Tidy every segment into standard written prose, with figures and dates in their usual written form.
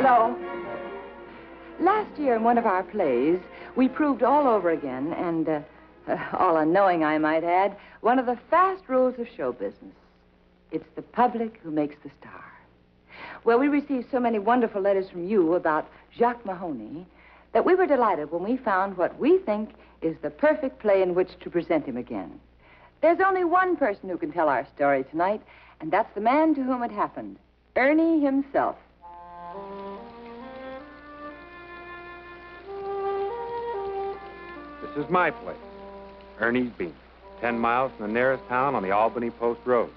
Hello. Last year in one of our plays, we proved all over again, and all unknowing, I might add, one of the fast rules of show business. It's the public who makes the star. Well, we received so many wonderful letters from you about Jock Mahoney that we were delighted when we found what we think is the perfect play in which to present him again. There's only one person who can tell our story tonight, and that's the man to whom it happened, Ernie himself. This is my place, Ernie's Beanery, 10 miles from the nearest town on the Albany Post Road.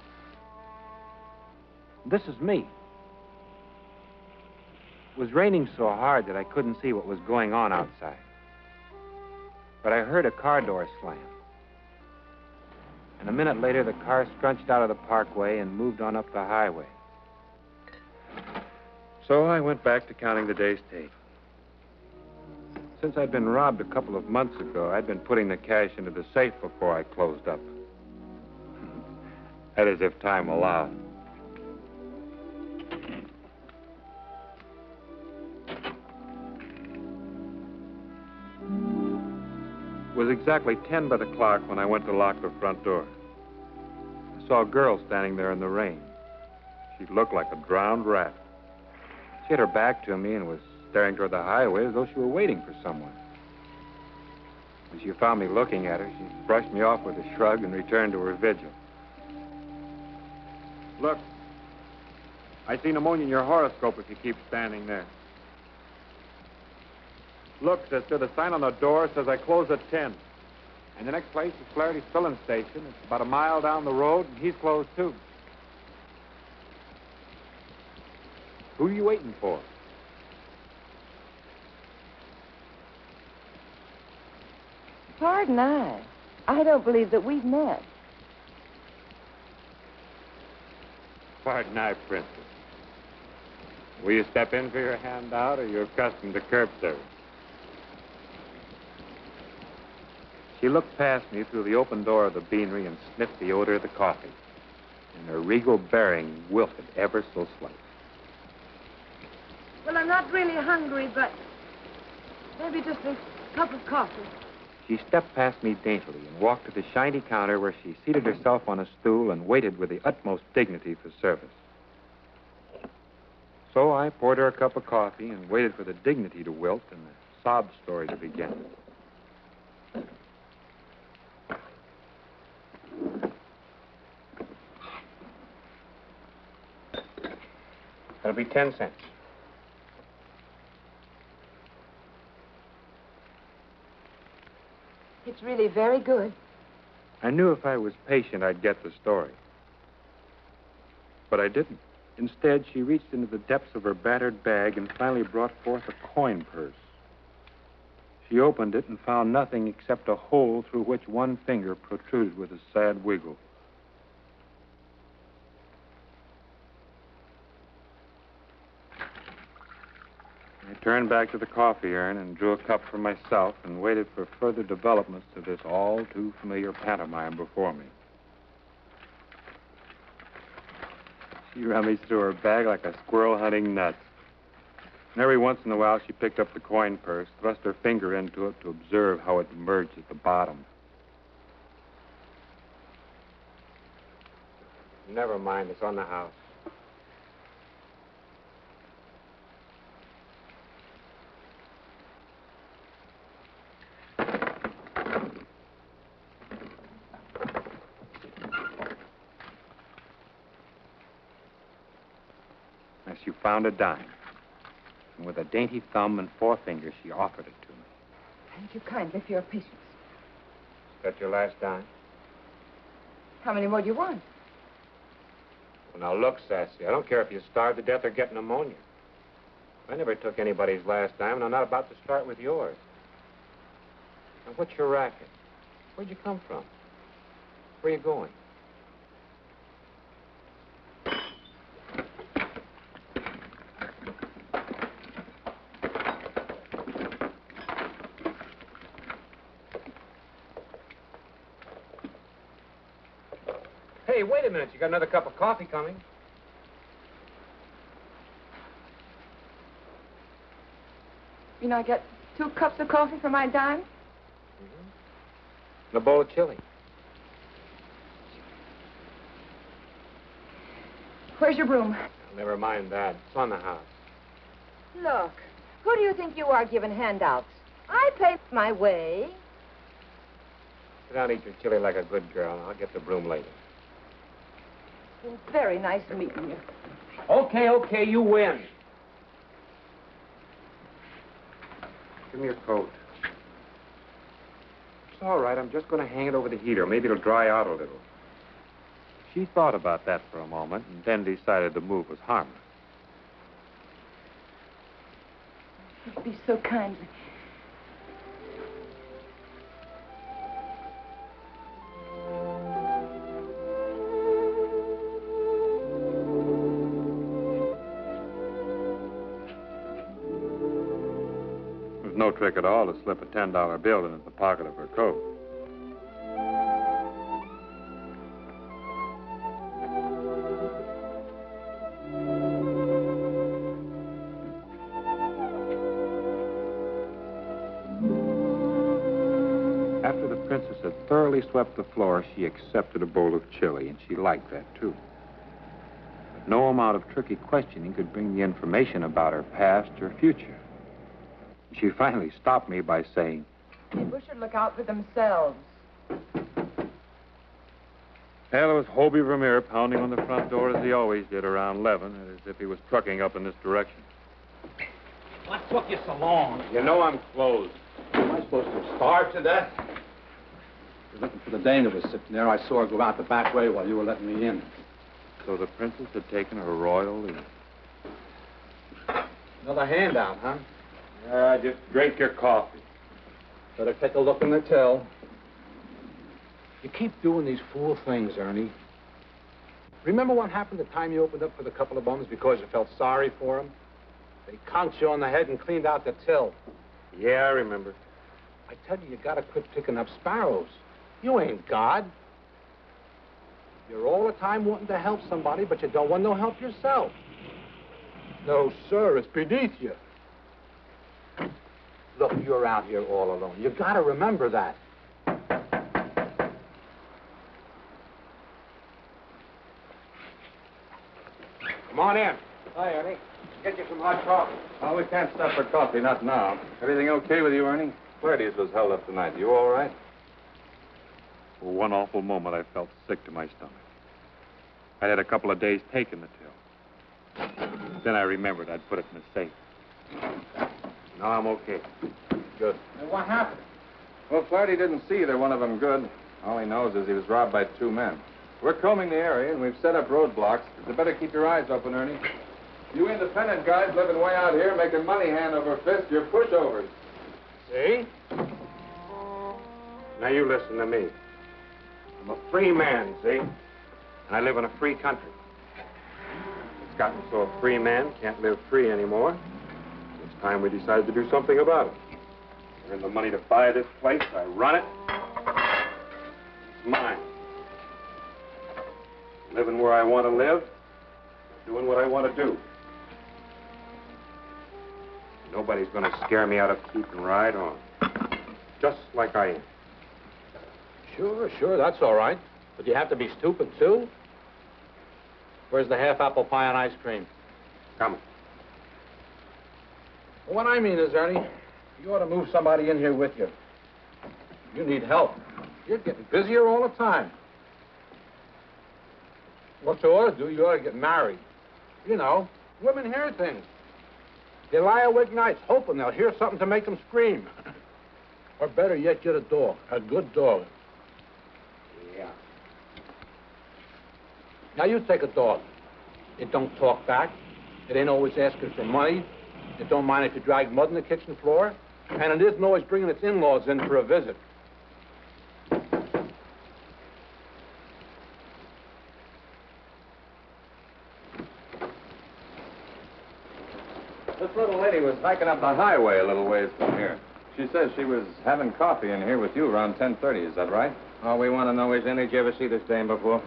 This is me. It was raining so hard that I couldn't see what was going on outside. But I heard a car door slam. And a minute later, the car scrunched out of the parkway and moved on up the highway. So I went back to counting the day's take. Since I'd been robbed a couple of months ago, I'd been putting the cash into the safe before I closed up. That is, if time allowed. It was exactly 10 by the clock when I went to lock the front door. I saw a girl standing there in the rain. She looked like a drowned rat. She had her back to me and was staring toward the highway as though she were waiting for someone. When she found me looking at her, she brushed me off with a shrug and returned to her vigil. Look, I see pneumonia in your horoscope if you keep standing there. Look, sister, the sign on the door says I close at 10. And the next place is Flaherty's filling station. It's about a mile down the road, and he's closed too. Who are you waiting for? Pardon, I don't believe that we've met. Pardon, Princess. Will you step in for your handout, or are you accustomed to curb service? She looked past me through the open door of the beanery and sniffed the odor of the coffee. And her regal bearing wilted ever so slightly. Well, I'm not really hungry, but maybe just a cup of coffee. She stepped past me daintily and walked to the shiny counter where she seated herself on a stool and waited with the utmost dignity for service. So I poured her a cup of coffee and waited for the dignity to wilt and the sob story to begin. That'll be 10 cents. It's really very good. I knew if I was patient, I'd get the story. But I didn't. Instead, she reached into the depths of her battered bag and finally brought forth a coin purse. She opened it and found nothing except a hole through which one finger protruded with a sad wiggle. I turned back to the coffee urn and drew a cup for myself and waited for further developments to this all-too-familiar pantomime before me. She rummaged through her bag like a squirrel hunting nuts. And every once in a while, she picked up the coin purse, thrust her finger into it to observe how it emerged at the bottom. Never mind, it's on the house. She found a dime. And with a dainty thumb and forefinger, she offered it to me. Thank you kindly for your patience. Is that your last dime? How many more do you want? Well, now, look, Sassy, I don't care if you starve to death or get pneumonia. I never took anybody's last dime, and I'm not about to start with yours. Now, what's your racket? Where'd you come from? Where are you going? Hey, wait a minute. You got another cup of coffee coming. You know, I get 2 cups of coffee for my dime. Mm-hmm. And a bowl of chili. Where's your broom? Never mind that. It's on the house. Look, who do you think you are giving handouts? I pay my way. Sit down and eat your chili like a good girl. I'll get the broom later. It's been very nice meeting you. Okay, you win. Give me your coat. It's all right. I'm just going to hang it over the heater. Maybe it'll dry out a little. She thought about that for a moment and then decided the move was harmless. You'd be so kind. It was no trick at all to slip a $10 bill into the pocket of her coat. After the princess had thoroughly swept the floor, she accepted a bowl of chili, and she liked that, too. But no amount of tricky questioning could bring the information about her past or future. She finally stopped me by saying, People should look out for themselves. Well, it was Hobie Vermeer pounding on the front door as he always did around 11, as if he was trucking up in this direction. What took you so long? You know I'm closed. Am I supposed to starve to death? I was looking for the dame that was sitting there. I saw her go out the back way while you were letting me in. So the princess had taken her royal leave. Another handout, huh? Just drink your coffee. Better take a look in the till. You keep doing these fool things, Ernie. Remember what happened the time you opened up for the couple of bums because you felt sorry for them? They conked you on the head and cleaned out the till. Yeah, I remember. I tell you, you gotta quit picking up sparrows. You ain't God. You're all the time wanting to help somebody, but you don't want no help yourself. No, sir, it's beneath you. Look, you're out here all alone. You gotta remember that. Come on in. Hi, Ernie. Get you some hot coffee. Oh, we can't stop for coffee, not now. Everything okay with you, Ernie? Flaherty's was held up tonight. You all right? For one awful moment, I felt sick to my stomach. I had a couple of days taking the till. Then I remembered I'd put it in the safe. Now I'm okay. Good. And what happened? Well, Flaherty didn't see either one of them good. All he knows is he was robbed by 2 men. We're combing the area, and we've set up roadblocks. You better keep your eyes open, Ernie. You independent guys living way out here, making money hand over fist, you're pushovers. See? Now you listen to me. I'm a free man, see? And I live in a free country. It's gotten so a free man can't live free anymore. It's time we decided to do something about it. I earned the money to buy this place. I run it. It's mine. Living where I want to live, doing what I want to do. Nobody's going to scare me out of keeping right on. Just like I am. Sure, that's all right. But you have to be stupid, too? Where's the half-apple pie and ice cream? Coming. Well, what I mean is, Ernie, you ought to move somebody in here with you. You need help. You're getting busier all the time. What you ought to do, you ought to get married. You know, women hear things. They lie awake nights hoping they'll hear something to make them scream. Or better yet, get a dog, a good dog. Yeah. Now, you take a dog. It don't talk back. It ain't always asking for money. It don't mind if you drag mud in the kitchen floor. And it isn't always bringing its in-laws in for a visit. This little lady was hiking up the highway a little ways from here. She says she was having coffee in here with you around 10:30. Is that right? All we want to know is, did you ever see this dame before?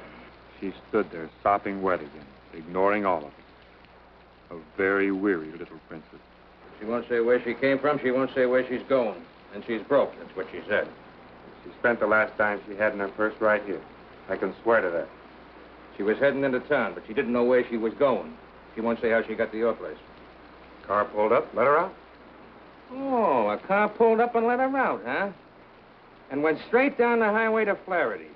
She stood there, sopping wet again, ignoring all of it. A very weary little princess. She won't say where she came from. She won't say where she's going. And she's broke. That's what she said. She spent the last dime she had in her purse right here. I can swear to that. She was heading into town, but she didn't know where she was going. She won't say how she got to your place. Car pulled up, let her out. Oh, a car pulled up and let her out, huh? And went straight down the highway to Flaherty's.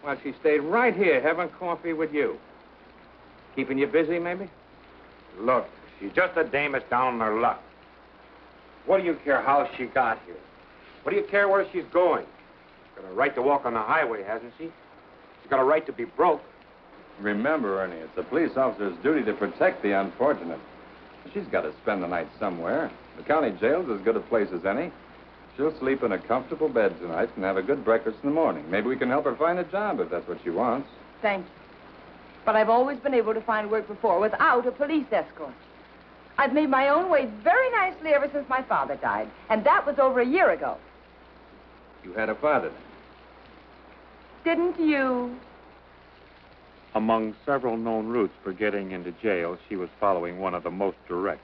While she stayed right here having coffee with you. Keeping you busy, maybe? Look, she's just a dame that's down on her luck. What do you care how she got here? What do you care where she's going? She's got a right to walk on the highway, hasn't she? She's got a right to be broke. Remember, Ernie, it's a police officer's duty to protect the unfortunate. She's got to spend the night somewhere. The county jail's as good a place as any. She'll sleep in a comfortable bed tonight and have a good breakfast in the morning. Maybe we can help her find a job if that's what she wants. Thank you. But I've always been able to find work before without a police escort. I've made my own way very nicely ever since my father died. And that was over a year ago. You had a father. Didn't you? Among several known routes for getting into jail, she was following one of the most direct.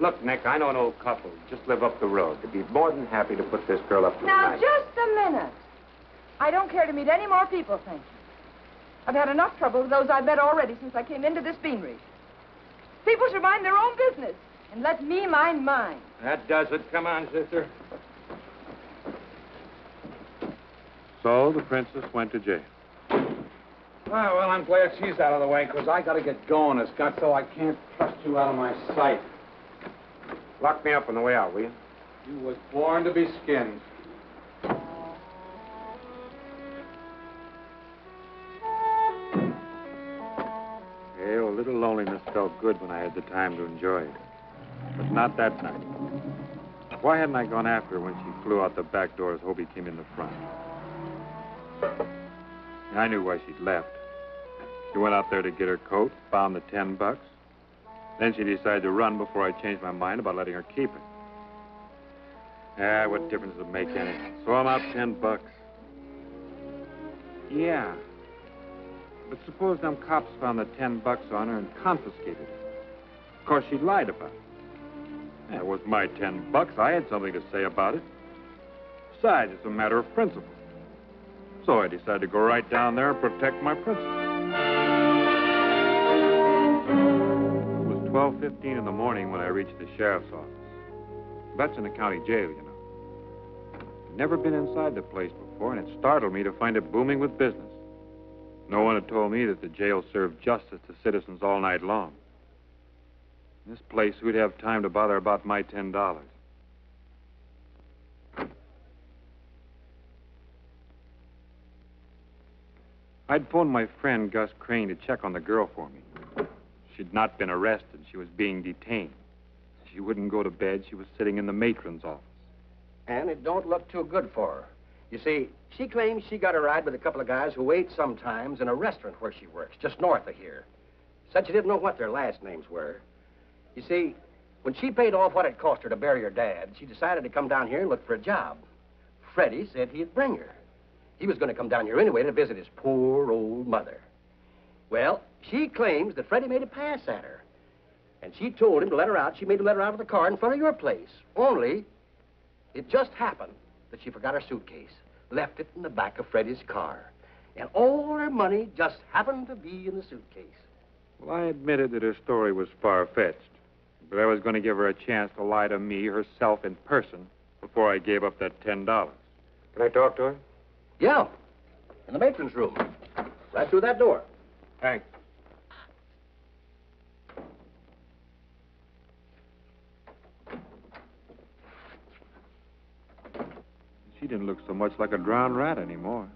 Look, Nick, I know an old couple. Just live up the road. They'd be more than happy to put this girl up to Now, the night. just a minute. I don't care to meet any more people, thank you. I've had enough trouble with those I've met already since I came into this beanery. People should mind their own business and let me mind mine. That does it. Come on, sister. So the princess went to jail. Oh, well, I'm glad she's out of the way, because I got to get going, Scott, so I can't trust you out of my sight. Lock me up on the way out, will you? You was born to be skinned. Yeah, a little loneliness felt good when I had the time to enjoy it. But not that night. Why hadn't I gone after her when she flew out the back door as Hobie came in the front? I knew why she'd left. She went out there to get her coat, found the $10. Then she decided to run before I changed my mind about letting her keep it. Ah, what difference does it make any? So I'm out $10. Yeah. But suppose them cops found the $10 on her and confiscated it. Of course, she lied about it. Yeah, it was my $10. I had something to say about it. Besides, it's a matter of principle. So I decided to go right down there and protect my principles. It was 12:15 in the morning when I reached the sheriff's office. That's in the county jail, you know. I'd never been inside the place before, and it startled me to find it booming with business. No one had told me that the jail served justice to citizens all night long. In this place, who'd have time to bother about my $10? I'd phoned my friend, Gus Crane, to check on the girl for me. She'd not been arrested. She was being detained. She wouldn't go to bed. She was sitting in the matron's office. And it don't look too good for her. You see, she claims she got a ride with a couple of guys who ate sometimes in a restaurant where she works, just north of here. Said she didn't know what their last names were. You see, when she paid off what it cost her to bury her dad, she decided to come down here and look for a job. Freddie said he'd bring her. He was going to come down here anyway to visit his poor old mother. Well, she claims that Freddie made a pass at her. And she told him to let her out. She made him let her out of the car in front of your place. Only, it just happened that she forgot her suitcase. Left it in the back of Freddie's car. And all her money just happened to be in the suitcase. Well, I admitted that her story was far-fetched. But I was going to give her a chance to lie to me, herself, in person, before I gave up that $10. Can I talk to her? Yeah, in the matron's room. Right through that door. Thanks. She didn't look so much like a drowned rat anymore.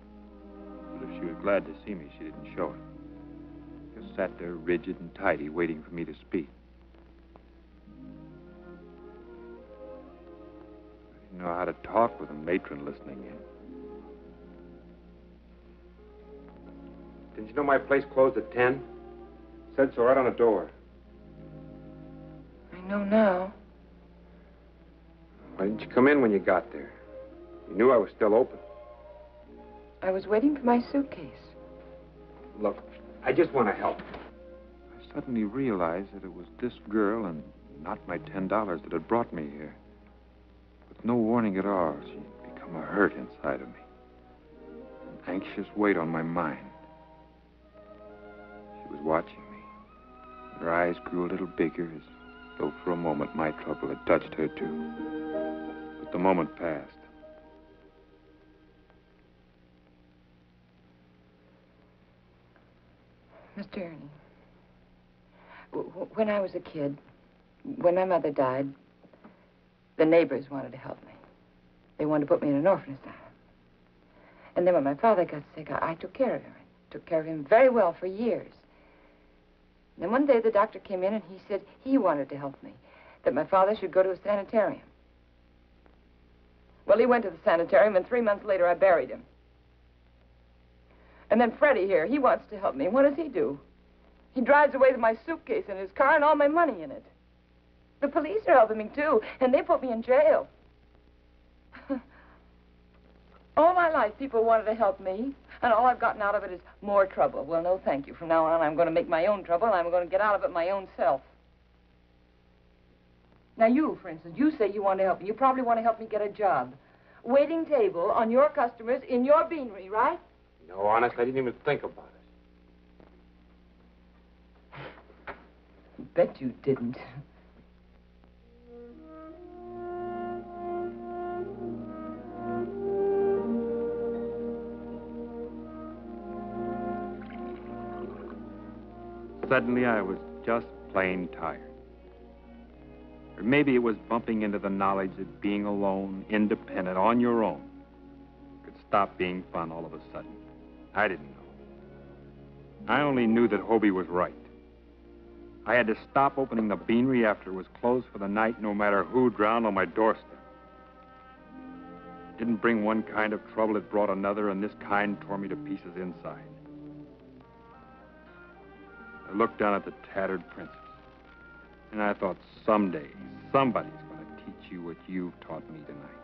But if she was glad to see me, she didn't show it. Just sat there rigid and tidy, waiting for me to speak. I didn't know how to talk with a matron listening in. Didn't you know my place closed at 10? Said so right on the door. I know now. Why didn't you come in when you got there? You knew I was still open. I was waiting for my suitcase. Look, I just want to help. I suddenly realized that it was this girl and Not my $10 that had brought me here. With no warning at all, she'd become a hurt inside of me. An anxious weight on my mind. She was watching me. Her eyes grew a little bigger, as though for a moment my trouble had touched her too. But the moment passed. Mr. Ernie, when I was a kid, when my mother died, the neighbors wanted to help me. They wanted to put me in an orphan asylum. And then when my father got sick, I took care of him. I took care of him very well for years. And then one day the doctor came in and he said he wanted to help me, that my father should go to a sanitarium. Well, he went to the sanitarium, and 3 months later I buried him. And then Freddie here, he wants to help me. What does he do? He drives away with my suitcase in his car and all my money in it. The police are helping me, too, and they put me in jail. All my life, people wanted to help me, and all I've gotten out of it is more trouble. Well, no, thank you. From now on, I'm going to make my own trouble, and I'm going to get out of it my own self. Now, you, for instance, you say you want to help me. You probably want to help me get a job. Waiting table on your customers in your beanery, right? No, honest, I didn't even think about it. Bet you didn't. Suddenly, I was just plain tired. Or maybe it was bumping into the knowledge that being alone, independent, on your own, could stop being fun all of a sudden. I didn't know. I only knew that Hobie was right. I had to stop opening the beanery after it was closed for the night, no matter who drowned on my doorstep. It didn't bring one kind of trouble, it brought another, and this kind tore me to pieces inside. I looked down at the tattered princess, and I thought, someday, somebody's going to teach you what you've taught me tonight.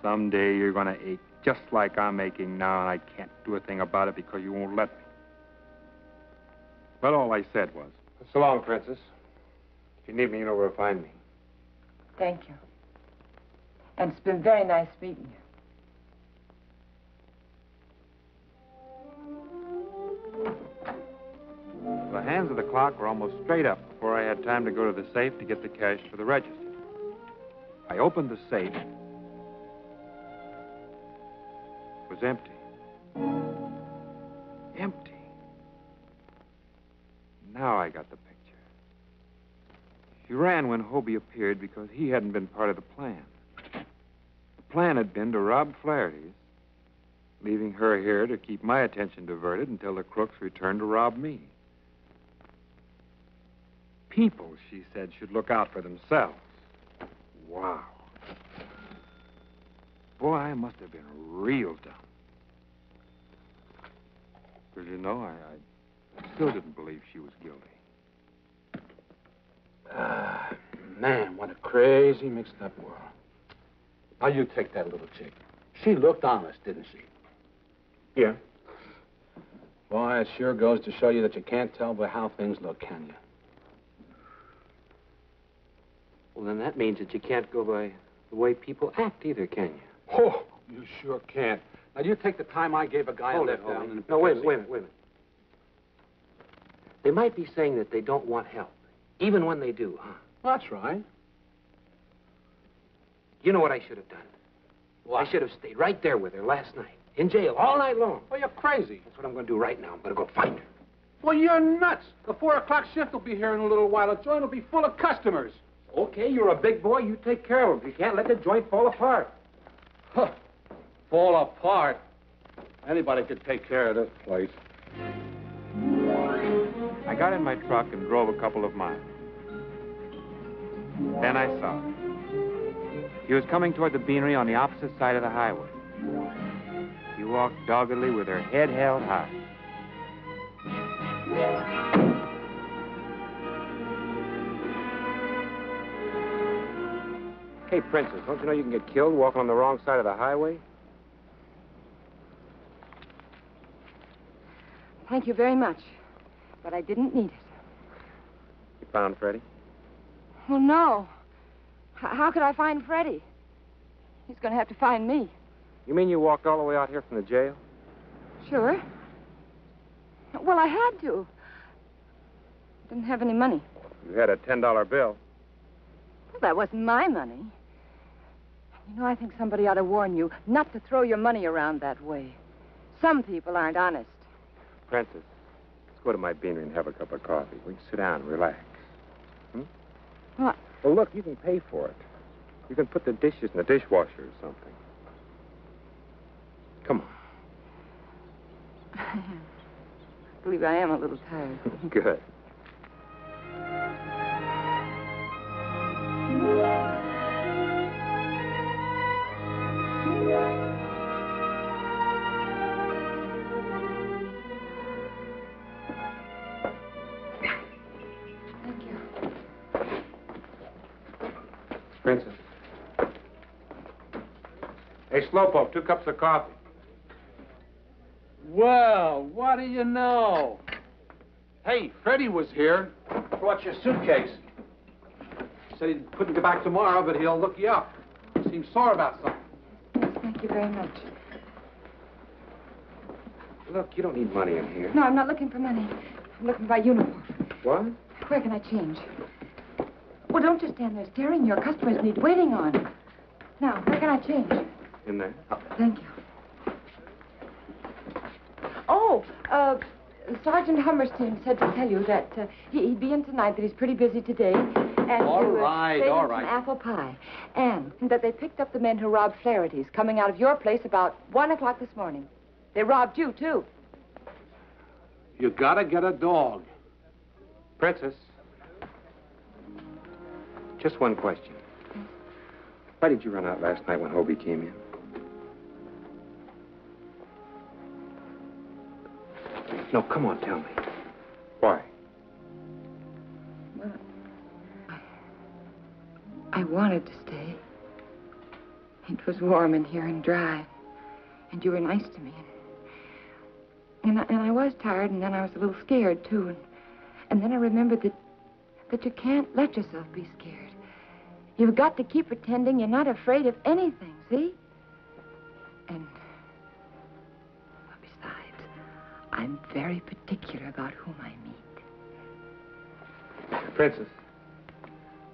Someday you're going to ache just like I'm aching now, and I can't do a thing about it because you won't let me. But all I said was, So long, Princess. If you need me, you know where to find me. Thank you. And it's been very nice meeting you. the hands of the clock were almost straight up before I had time to go to the safe to get the cash for the register. I opened the safe. It was empty. Empty. Now I got the picture. She ran when Hobie appeared because he hadn't been part of the plan. The plan had been to rob Flaherty's, leaving her here to keep my attention diverted until the crooks returned to rob me. People, she said, should look out for themselves. Wow. Boy, I must have been real dumb. Because, you know, I still didn't believe she was guilty. Man, what a crazy, mixed-up world. Now, you take that little chick. She looked honest, didn't she? Yeah. Boy, it sure goes to show you that you can't tell by how things look, can you? Well, then that means that you can't go by the way people act either, can you? Oh, you sure can't. Now, you take the time I gave a guy a lift down in the... No, wait a minute. They might be saying that they don't want help, even when they do, huh? That's right. You know what I should have done? What? I should have stayed right there with her last night, in jail, all night long. Well, you're crazy. That's what I'm going to do right now. I'm going to go find her. Well, you're nuts. The 4 o'clock shift will be here in a little while. The joint will be full of customers. Okay, you're a big boy. You take care of them. You can't let the joint fall apart. Huh. Fall apart. Anybody could take care of this place. I got in my truck and drove a couple of miles. Then I saw her. He was coming toward the beanery on the opposite side of the highway. She walked doggedly with her head held high. Hey, Princess, don't you know you can get killed walking on the wrong side of the highway? Thank you very much, but I didn't need it. You found Freddie? Well, no. How could I find Freddie? He's going to have to find me. You mean you walked all the way out here from the jail? Sure. Well, I had to. Didn't have any money. You had a $10 bill. Well, that wasn't my money. You know, I think somebody ought to warn you not to throw your money around that way. Some people aren't honest. Princess, let's go to my beanery and have a cup of coffee. We can sit down and relax. What? Well, look, you can pay for it. You can put the dishes in the dishwasher or something. Come on. I believe I am a little tired. Good. Thank you. Princess. Hey, Slowpoke, 2 cups of coffee. Well, what do you know? Hey, Freddie was here. Brought your suitcase. Said he couldn't get back tomorrow, but he'll look you up. Seems sore about something. Yes, thank you very much. Look, you don't need money in here. No, I'm not looking for money. I'm looking for my uniform. What? Where can I change? Well, don't just stand there staring. Your customers need waiting on. Now, where can I change? In there. Oh, thank you. Oh, Sergeant Hummerstein said to tell you that he'd be in tonight, that he's pretty busy today. And All he was right, saving all right. some apple pie. And that they picked up the men who robbed Flaherty's coming out of your place about 1 o'clock this morning. They robbed you, too. You gotta get a dog. Princess. Just one question. Why did you run out last night when Hobie came in? No, come on, tell me. Why? Well, I wanted to stay. It was warm in here and dry. And you were nice to me. And I was tired, and then I was a little scared, too. And then I remembered that you can't let yourself be scared. You've got to keep pretending you're not afraid of anything, see? And besides, I'm very particular about whom I meet. Princess,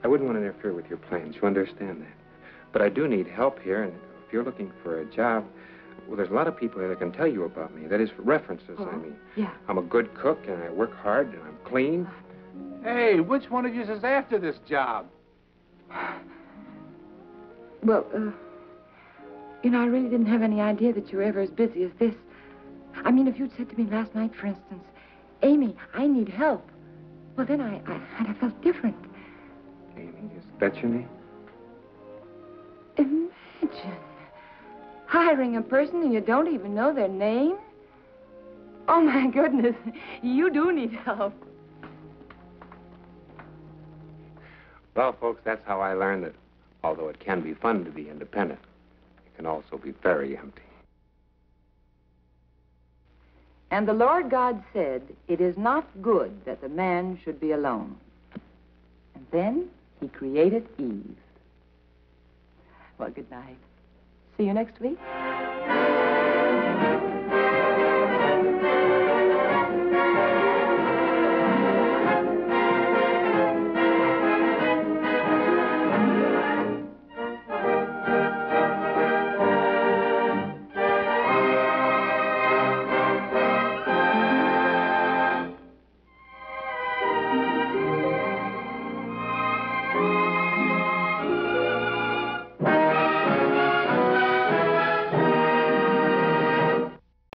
I wouldn't want to interfere with your plans. You understand that. But I do need help here, and if you're looking for a job, well, there's a lot of people here that can tell you about me. That is, references, I mean. Yeah. I'm a good cook, and I work hard, and I'm clean. Hey, which one of you is after this job? Well, you know, I really didn't have any idea that you were ever as busy as this. I mean, if you'd said to me last night, for instance, Amy, I need help, well, then I'd have felt different. Amy, is that your name? Imagine hiring a person and you don't even know their name. Oh, my goodness, you do need help. Well, folks, that's how I learned that although it can be fun to be independent, it can also be very empty. And the Lord God said, "It is not good that the man should be alone." And then he created Eve. Well, good night. See you next week.